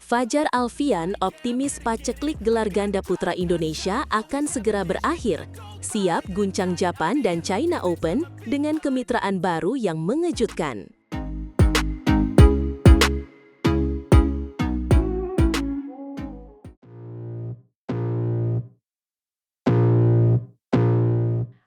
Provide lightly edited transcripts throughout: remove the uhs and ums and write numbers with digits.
Fajar Alfian optimis paceklik gelar ganda putra Indonesia akan segera berakhir. Siap guncang Japan dan China Open dengan kemitraan baru yang mengejutkan.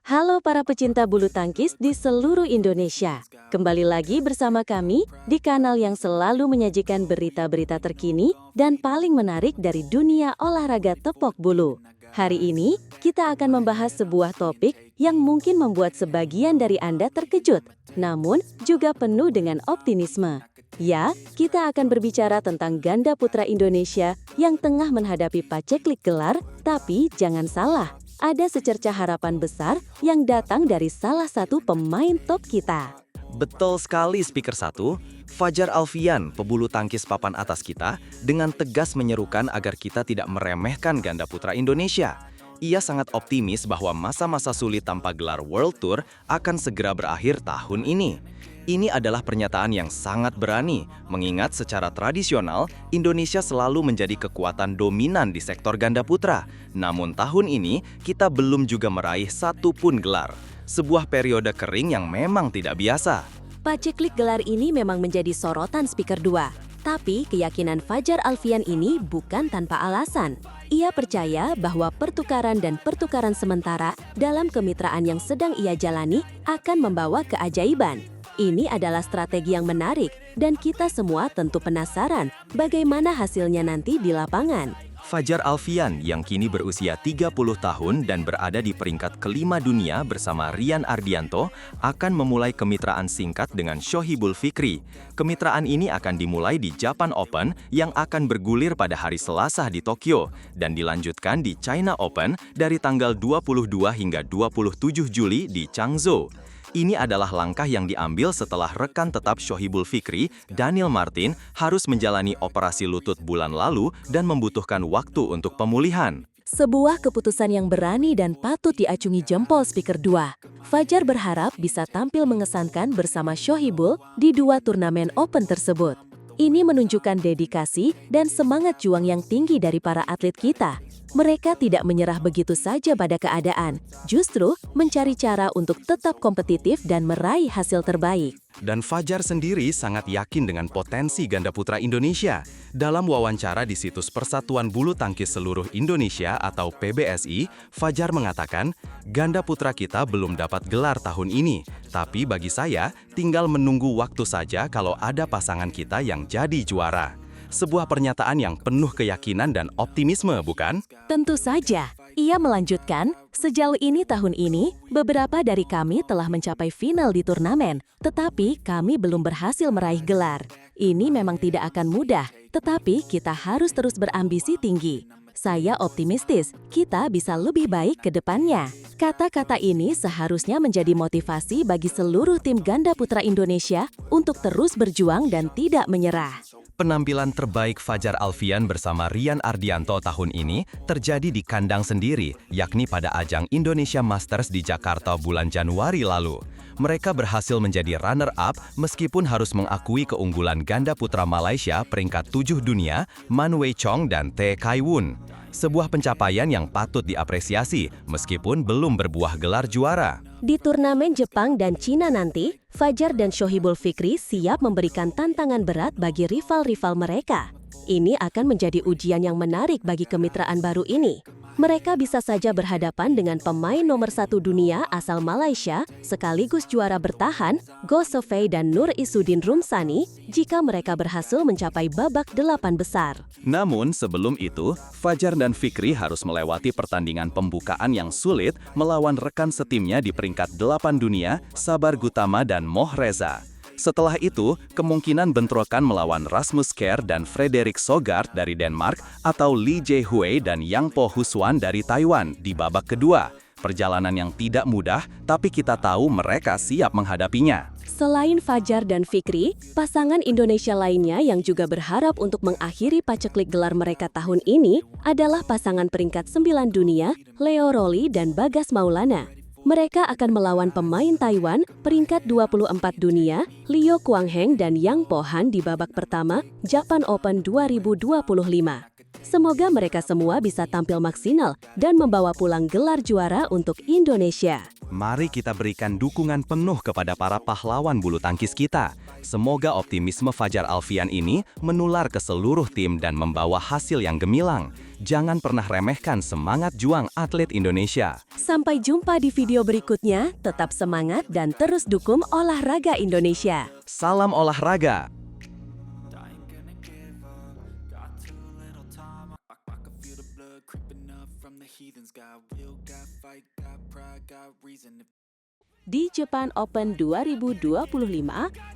Halo para pecinta bulu tangkis di seluruh Indonesia. Kembali lagi bersama kami di kanal yang selalu menyajikan berita-berita terkini dan paling menarik dari dunia olahraga tepok bulu. Hari ini kita akan membahas sebuah topik yang mungkin membuat sebagian dari Anda terkejut, namun juga penuh dengan optimisme. Ya, kita akan berbicara tentang ganda putra Indonesia yang tengah menghadapi paceklik gelar, tapi jangan salah. Ada secercah harapan besar yang datang dari salah satu pemain top kita. Betul sekali Speaker 1, Fajar Alfian, pebulu tangkis papan atas kita, dengan tegas menyerukan agar kita tidak meremehkan ganda putra Indonesia. Ia sangat optimis bahwa masa-masa sulit tanpa gelar World Tour akan segera berakhir tahun ini. Ini adalah pernyataan yang sangat berani, mengingat secara tradisional, Indonesia selalu menjadi kekuatan dominan di sektor ganda putra. Namun tahun ini, kita belum juga meraih satu pun gelar. Sebuah periode kering yang memang tidak biasa. Paceklik gelar ini memang menjadi sorotan Speaker 2. Tapi keyakinan Fajar Alfian ini bukan tanpa alasan. Ia percaya bahwa pertukaran dan pertukaran sementara dalam kemitraan yang sedang ia jalani akan membawa keajaiban. Ini adalah strategi yang menarik dan kita semua tentu penasaran bagaimana hasilnya nanti di lapangan. Fajar Alfian yang kini berusia 30 tahun dan berada di peringkat kelima dunia bersama Rian Ardianto akan memulai kemitraan singkat dengan Shohibul Fikri. Kemitraan ini akan dimulai di Japan Open yang akan bergulir pada hari Selasa di Tokyo dan dilanjutkan di China Open dari tanggal 22 hingga 27 Juli di Changzhou. Ini adalah langkah yang diambil setelah rekan tetap Shohibul Fikri, Daniel Martin, harus menjalani operasi lutut bulan lalu dan membutuhkan waktu untuk pemulihan. Sebuah keputusan yang berani dan patut diacungi jempol Speaker 2. Fajar berharap bisa tampil mengesankan bersama Shohibul di dua turnamen Open tersebut. Ini menunjukkan dedikasi dan semangat juang yang tinggi dari para atlet kita. Mereka tidak menyerah begitu saja pada keadaan, justru mencari cara untuk tetap kompetitif dan meraih hasil terbaik. Dan Fajar sendiri sangat yakin dengan potensi ganda putra Indonesia. Dalam wawancara di situs Persatuan Bulu Tangkis Seluruh Indonesia atau PBSI, Fajar mengatakan, ganda putra kita belum dapat gelar tahun ini, tapi bagi saya tinggal menunggu waktu saja kalau ada pasangan kita yang jadi juara. Sebuah pernyataan yang penuh keyakinan dan optimisme, bukan? Tentu saja. Ia melanjutkan, sejauh ini tahun ini, beberapa dari kami telah mencapai final di turnamen, tetapi kami belum berhasil meraih gelar. Ini memang tidak akan mudah, tetapi kita harus terus berambisi tinggi. Saya optimistis, kita bisa lebih baik ke depannya. Kata-kata ini seharusnya menjadi motivasi bagi seluruh tim ganda putra Indonesia untuk terus berjuang dan tidak menyerah. Penampilan terbaik Fajar Alfian bersama Rian Ardianto tahun ini terjadi di kandang sendiri, yakni pada ajang Indonesia Masters di Jakarta bulan Januari lalu. Mereka berhasil menjadi runner-up meskipun harus mengakui keunggulan ganda putra Malaysia peringkat 7 dunia, Man Wei Chong dan Tae Kai Wun. Sebuah pencapaian yang patut diapresiasi meskipun belum berbuah gelar juara. Di turnamen Jepang dan Cina nanti, Fajar dan Shohibul Fikri siap memberikan tantangan berat bagi rival-rival mereka. Ini akan menjadi ujian yang menarik bagi kemitraan baru ini. Mereka bisa saja berhadapan dengan pemain nomor 1 dunia asal Malaysia, sekaligus juara bertahan, Go Sofei dan Nur Isudin Rumsani, jika mereka berhasil mencapai babak 8 besar. Namun sebelum itu, Fajar dan Fikri harus melewati pertandingan pembukaan yang sulit melawan rekan setimnya di peringkat 8 dunia, Sabar Gutama dan Moh Reza. Setelah itu, kemungkinan bentrokan melawan Rasmus Kjær dan Frederik Sogard dari Denmark atau Lee Jae-hui dan Yang Po Huswan dari Taiwan di babak kedua. Perjalanan yang tidak mudah, tapi kita tahu mereka siap menghadapinya. Selain Fajar dan Fikri, pasangan Indonesia lainnya yang juga berharap untuk mengakhiri paceklik gelar mereka tahun ini adalah pasangan peringkat 9 dunia, Leo Rolly dan Bagas Maulana. Mereka akan melawan pemain Taiwan peringkat 24 dunia, Liu Kuangheng dan Yang Pohan di babak pertama Japan Open 2025. Semoga mereka semua bisa tampil maksimal dan membawa pulang gelar juara untuk Indonesia. Mari kita berikan dukungan penuh kepada para pahlawan bulu tangkis kita. Semoga optimisme Fajar Alfian ini menular ke seluruh tim dan membawa hasil yang gemilang. Jangan pernah remehkan semangat juang atlet Indonesia. Sampai jumpa di video berikutnya, tetap semangat dan terus dukung olahraga Indonesia. Salam olahraga! Di Japan Open 2025,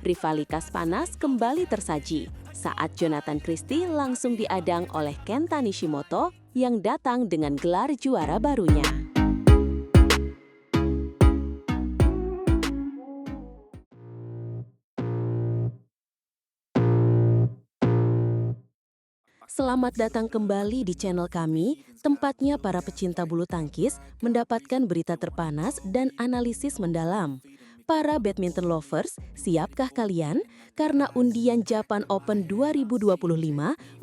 rivalitas panas kembali tersaji saat Jonathan Christie langsung diadang oleh Kenta Nishimoto yang datang dengan gelar juara barunya. Selamat datang kembali di channel kami, tempatnya para pecinta bulu tangkis mendapatkan berita terpanas dan analisis mendalam. Para badminton lovers, siapkah kalian? Karena undian Japan Open 2025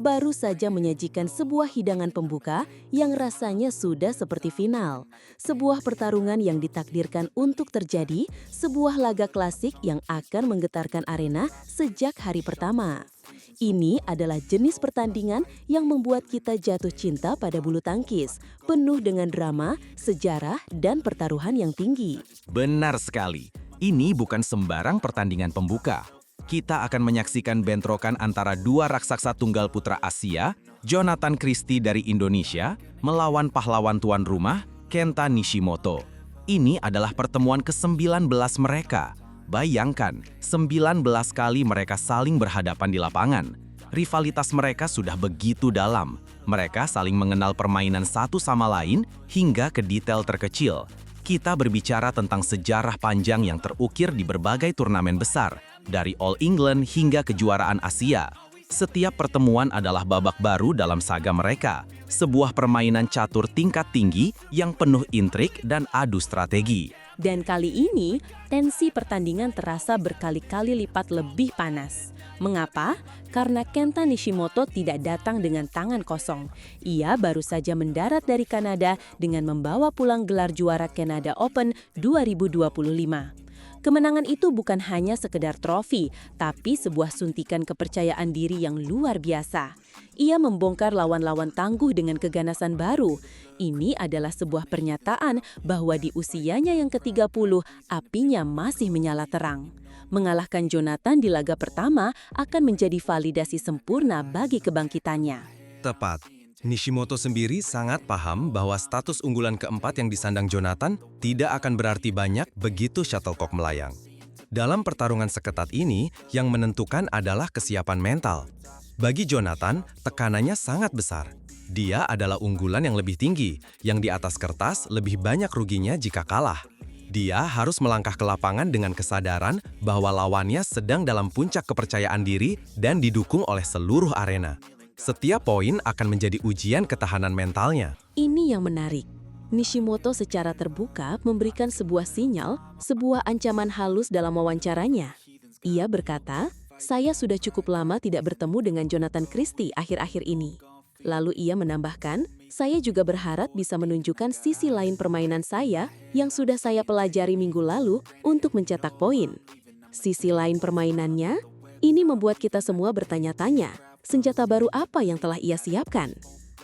baru saja menyajikan sebuah hidangan pembuka yang rasanya sudah seperti final. Sebuah pertarungan yang ditakdirkan untuk terjadi, sebuah laga klasik yang akan menggetarkan arena sejak hari pertama. Ini adalah jenis pertandingan yang membuat kita jatuh cinta pada bulu tangkis, penuh dengan drama, sejarah, dan pertaruhan yang tinggi. Benar sekali. Ini bukan sembarang pertandingan pembuka. Kita akan menyaksikan bentrokan antara dua raksasa tunggal putra Asia, Jonathan Christie dari Indonesia, melawan pahlawan tuan rumah, Kenta Nishimoto. Ini adalah pertemuan ke-19 mereka. Bayangkan, 19 kali mereka saling berhadapan di lapangan. Rivalitas mereka sudah begitu dalam. Mereka saling mengenal permainan satu sama lain hingga ke detail terkecil. Kita berbicara tentang sejarah panjang yang terukir di berbagai turnamen besar, dari All England hingga kejuaraan Asia. Setiap pertemuan adalah babak baru dalam saga mereka, sebuah permainan catur tingkat tinggi yang penuh intrik dan adu strategi. Dan kali ini, tensi pertandingan terasa berkali-kali lipat lebih panas. Mengapa? Karena Kenta Nishimoto tidak datang dengan tangan kosong. Ia baru saja mendarat dari Kanada dengan membawa pulang gelar juara Canada Open 2025. Kemenangan itu bukan hanya sekedar trofi, tapi sebuah suntikan kepercayaan diri yang luar biasa. Ia membongkar lawan-lawan tangguh dengan keganasan baru. Ini adalah sebuah pernyataan bahwa di usianya yang ke-30, apinya masih menyala terang. Mengalahkan Jonathan di laga pertama akan menjadi validasi sempurna bagi kebangkitannya. Tepat. Nishimoto sendiri sangat paham bahwa status unggulan keempat yang disandang Jonathan tidak akan berarti banyak begitu shuttlecock melayang. Dalam pertarungan seketat ini, yang menentukan adalah kesiapan mental. Bagi Jonathan, tekanannya sangat besar. Dia adalah unggulan yang lebih tinggi, yang di atas kertas lebih banyak ruginya jika kalah. Dia harus melangkah ke lapangan dengan kesadaran bahwa lawannya sedang dalam puncak kepercayaan diri dan didukung oleh seluruh arena. Setiap poin akan menjadi ujian ketahanan mentalnya. Ini yang menarik. Nishimoto secara terbuka memberikan sebuah sinyal, sebuah ancaman halus dalam wawancaranya. Ia berkata, "Saya sudah cukup lama tidak bertemu dengan Jonathan Christie akhir-akhir ini." Lalu ia menambahkan, "Saya juga berharap bisa menunjukkan sisi lain permainan saya yang sudah saya pelajari minggu lalu untuk mencetak poin." Sisi lain permainannya, ini membuat kita semua bertanya-tanya. Senjata baru apa yang telah ia siapkan?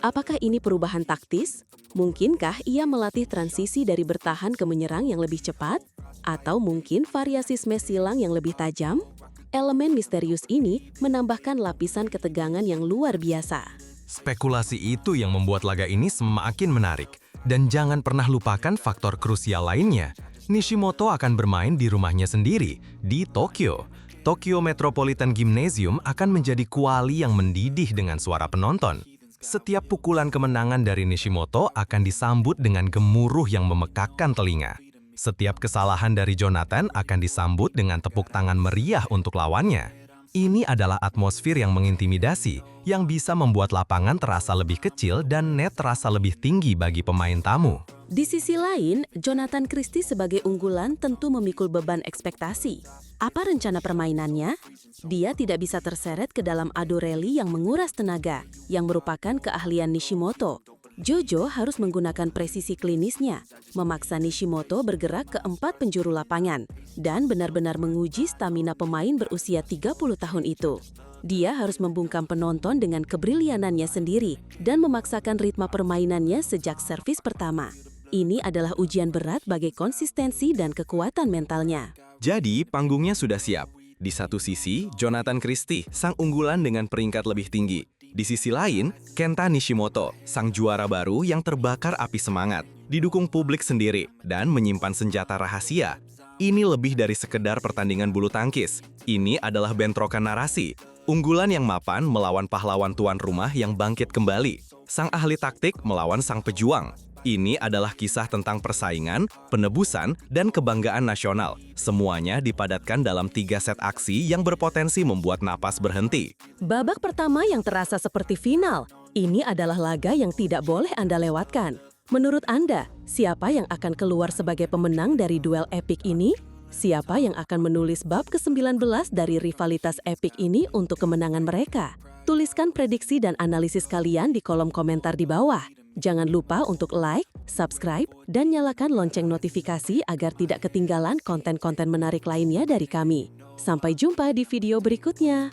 Apakah ini perubahan taktis? Mungkinkah ia melatih transisi dari bertahan ke menyerang yang lebih cepat? Atau mungkin variasi smash silang yang lebih tajam? Elemen misterius ini menambahkan lapisan ketegangan yang luar biasa. Spekulasi itu yang membuat laga ini semakin menarik. Dan jangan pernah lupakan faktor krusial lainnya. Nishimoto akan bermain di rumahnya sendiri, di Tokyo. Tokyo Metropolitan Gymnasium akan menjadi kuali yang mendidih dengan suara penonton. Setiap pukulan kemenangan dari Nishimoto akan disambut dengan gemuruh yang memekakkan telinga. Setiap kesalahan dari Jonathan akan disambut dengan tepuk tangan meriah untuk lawannya. Ini adalah atmosfer yang mengintimidasi, yang bisa membuat lapangan terasa lebih kecil dan net terasa lebih tinggi bagi pemain tamu. Di sisi lain, Jonathan Christie sebagai unggulan tentu memikul beban ekspektasi. Apa rencana permainannya? Dia tidak bisa terseret ke dalam adu rally yang menguras tenaga, yang merupakan keahlian Nishimoto. Jojo harus menggunakan presisi klinisnya, memaksa Nishimoto bergerak ke 4 penjuru lapangan, dan benar-benar menguji stamina pemain berusia 30 tahun itu. Dia harus membungkam penonton dengan kebrilianannya sendiri dan memaksakan ritme permainannya sejak servis pertama. Ini adalah ujian berat bagi konsistensi dan kekuatan mentalnya. Jadi, panggungnya sudah siap. Di satu sisi, Jonathan Christie, sang unggulan dengan peringkat lebih tinggi. Di sisi lain, Kenta Nishimoto, sang juara baru yang terbakar api semangat, didukung publik sendiri, dan menyimpan senjata rahasia. Ini lebih dari sekedar pertandingan bulu tangkis. Ini adalah bentrokan narasi. Unggulan yang mapan melawan pahlawan tuan rumah yang bangkit kembali. Sang ahli taktik melawan sang pejuang. Ini adalah kisah tentang persaingan, penebusan, dan kebanggaan nasional. Semuanya dipadatkan dalam 3 set aksi yang berpotensi membuat napas berhenti. Babak pertama yang terasa seperti final. Ini adalah laga yang tidak boleh Anda lewatkan. Menurut Anda, siapa yang akan keluar sebagai pemenang dari duel epik ini? Siapa yang akan menulis bab ke-19 dari rivalitas epik ini untuk kemenangan mereka? Tuliskan prediksi dan analisis kalian di kolom komentar di bawah. Jangan lupa untuk like, subscribe, dan nyalakan lonceng notifikasi agar tidak ketinggalan konten-konten menarik lainnya dari kami. Sampai jumpa di video berikutnya.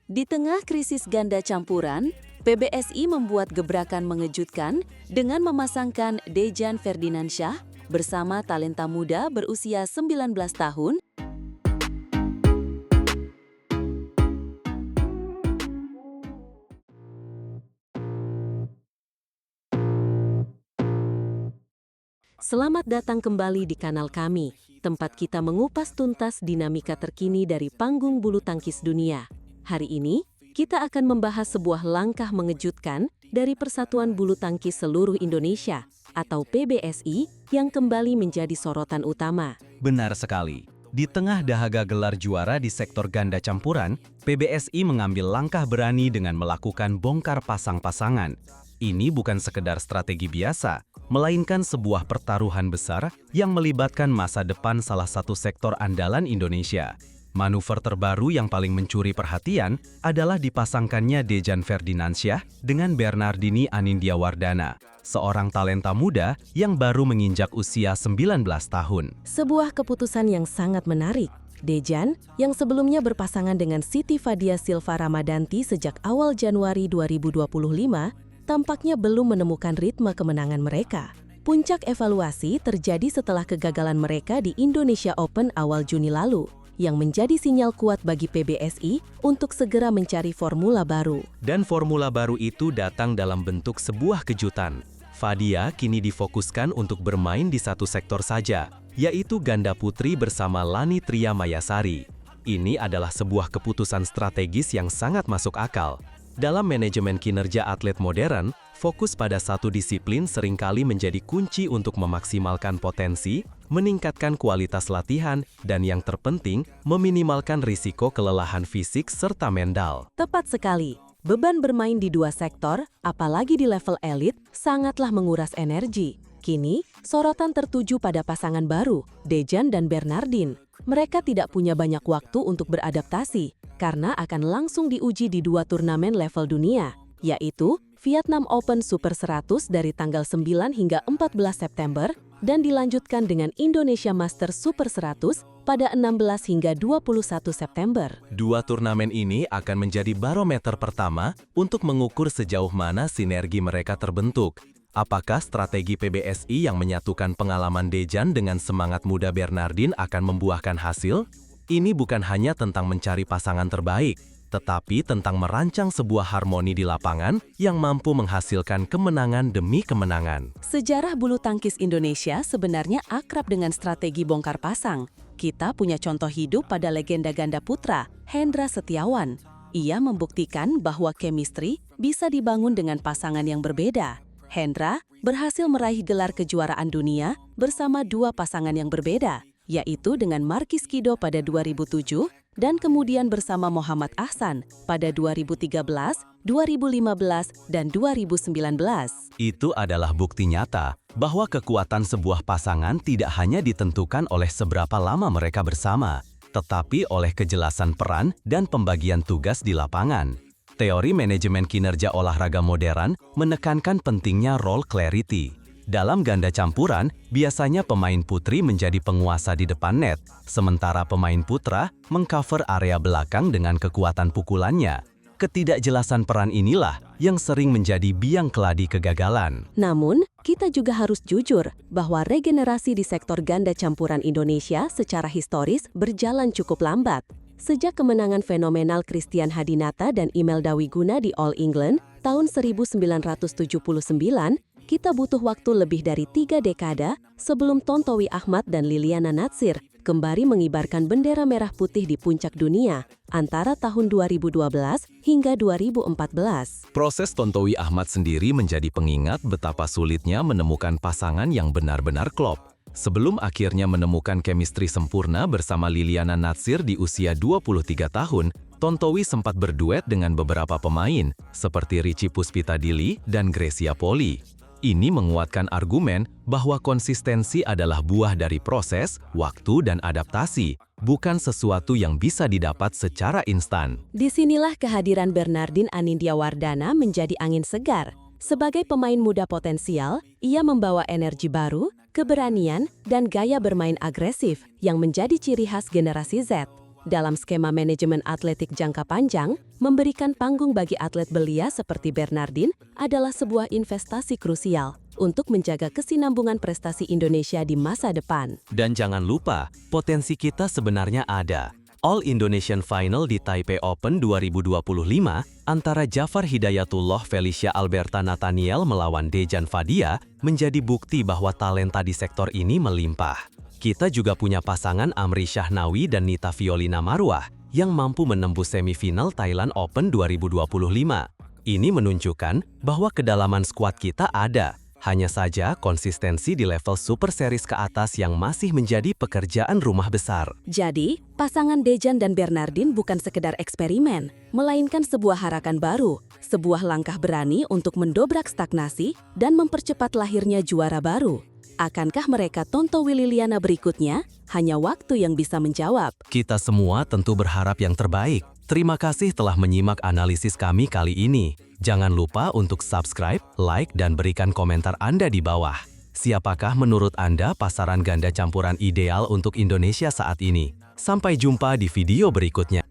Di tengah krisis ganda campuran, PBSI membuat gebrakan mengejutkan dengan memasangkan Dejan Ferdinandsyah bersama talenta muda berusia 19 tahun. Selamat datang kembali di kanal kami, tempat kita mengupas tuntas dinamika terkini dari panggung bulu tangkis dunia. Hari ini, kita akan membahas sebuah langkah mengejutkan dari Persatuan Bulu Tangkis Seluruh Indonesia atau PBSI yang kembali menjadi sorotan utama. Benar sekali. Di tengah dahaga gelar juara di sektor ganda campuran, PBSI mengambil langkah berani dengan melakukan bongkar pasang pasangan. Ini bukan sekedar strategi biasa, melainkan sebuah pertaruhan besar yang melibatkan masa depan salah satu sektor andalan Indonesia. Manuver terbaru yang paling mencuri perhatian adalah dipasangkannya Dejan Ferdinandsyah dengan Bernardini Anindya-Wardana, seorang talenta muda yang baru menginjak usia 19 tahun. Sebuah keputusan yang sangat menarik. Dejan, yang sebelumnya berpasangan dengan Siti Fadia Silva Ramadanti sejak awal Januari 2025, tampaknya belum menemukan ritme kemenangan mereka. Puncak evaluasi terjadi setelah kegagalan mereka di Indonesia Open awal Juni lalu, yang menjadi sinyal kuat bagi PBSI untuk segera mencari formula baru. Dan formula baru itu datang dalam bentuk sebuah kejutan. Fadia kini difokuskan untuk bermain di satu sektor saja, yaitu ganda putri bersama Lani Tria Mayasari. Ini adalah sebuah keputusan strategis yang sangat masuk akal. Dalam manajemen kinerja atlet modern, fokus pada satu disiplin seringkali menjadi kunci untuk memaksimalkan potensi, meningkatkan kualitas latihan, dan yang terpenting, meminimalkan risiko kelelahan fisik serta mental. Tepat sekali. Beban bermain di dua sektor, apalagi di level elit, sangatlah menguras energi. Kini, sorotan tertuju pada pasangan baru, Dejan dan Bernardin. Mereka tidak punya banyak waktu untuk beradaptasi, karena akan langsung diuji di 2 turnamen level dunia, yaitu Vietnam Open Super 100 dari tanggal 9 hingga 14 September, dan dilanjutkan dengan Indonesia Masters Super 100 pada 16 hingga 21 September. 2 turnamen ini akan menjadi barometer pertama untuk mengukur sejauh mana sinergi mereka terbentuk. Apakah strategi PBSI yang menyatukan pengalaman Dejan dengan semangat muda Bernardin akan membuahkan hasil? Ini bukan hanya tentang mencari pasangan terbaik, tetapi tentang merancang sebuah harmoni di lapangan yang mampu menghasilkan kemenangan demi kemenangan. Sejarah bulu tangkis Indonesia sebenarnya akrab dengan strategi bongkar pasang. Kita punya contoh hidup pada legenda ganda putra, Hendra Setiawan. Ia membuktikan bahwa chemistry bisa dibangun dengan pasangan yang berbeda. Hendra berhasil meraih gelar kejuaraan dunia bersama dua pasangan yang berbeda, yaitu dengan Markis Kido pada 2007 dan kemudian bersama Muhammad Ahsan pada 2013, 2015, dan 2019. Itu adalah bukti nyata bahwa kekuatan sebuah pasangan tidak hanya ditentukan oleh seberapa lama mereka bersama, tetapi oleh kejelasan peran dan pembagian tugas di lapangan. Teori manajemen kinerja olahraga modern menekankan pentingnya role clarity. Dalam ganda campuran, biasanya pemain putri menjadi penguasa di depan net, sementara pemain putra mengcover area belakang dengan kekuatan pukulannya. Ketidakjelasan peran inilah yang sering menjadi biang keladi kegagalan. Namun, kita juga harus jujur bahwa regenerasi di sektor ganda campuran Indonesia secara historis berjalan cukup lambat. Sejak kemenangan fenomenal Christian Hadinata dan Imelda Wiguna di All England tahun 1979, kita butuh waktu lebih dari 3 dekada sebelum Tontowi Ahmad dan Liliana Natsir kembali mengibarkan bendera merah putih di puncak dunia antara tahun 2012 hingga 2014. Proses Tontowi Ahmad sendiri menjadi pengingat betapa sulitnya menemukan pasangan yang benar-benar klop. Sebelum akhirnya menemukan chemistry sempurna bersama Liliana Natsir di usia 23 tahun, Tontowi sempat berduet dengan beberapa pemain, seperti Richie Puspitadili dan Gracia Poli. Ini menguatkan argumen bahwa konsistensi adalah buah dari proses, waktu, dan adaptasi, bukan sesuatu yang bisa didapat secara instan. Disinilah kehadiran Bernardine Anindya Wardana menjadi angin segar. Sebagai pemain muda potensial, ia membawa energi baru, keberanian, dan gaya bermain agresif yang menjadi ciri khas generasi Z. Dalam skema manajemen atletik jangka panjang, memberikan panggung bagi atlet belia seperti Bernardine adalah sebuah investasi krusial untuk menjaga kesinambungan prestasi Indonesia di masa depan. Dan jangan lupa, potensi kita sebenarnya ada. All Indonesian Final di Taipei Open 2025 antara Jafar Hidayatullah Felicia Alberta Nathaniel melawan Dejan Fadia menjadi bukti bahwa talenta di sektor ini melimpah. Kita juga punya pasangan Amri Syahnawi dan Nita Violina Marwah yang mampu menembus semifinal Thailand Open 2025. Ini menunjukkan bahwa kedalaman skuad kita ada. Hanya saja konsistensi di level Super Series ke atas yang masih menjadi pekerjaan rumah besar. Jadi, pasangan Dejan dan Bernardine bukan sekedar eksperimen, melainkan sebuah harapan baru, sebuah langkah berani untuk mendobrak stagnasi dan mempercepat lahirnya juara baru. Akankah mereka Tontowi Liliana berikutnya? Hanya waktu yang bisa menjawab. Kita semua tentu berharap yang terbaik. Terima kasih telah menyimak analisis kami kali ini. Jangan lupa untuk subscribe, like, dan berikan komentar Anda di bawah. Siapakah menurut Anda pasaran ganda campuran ideal untuk Indonesia saat ini? Sampai jumpa di video berikutnya.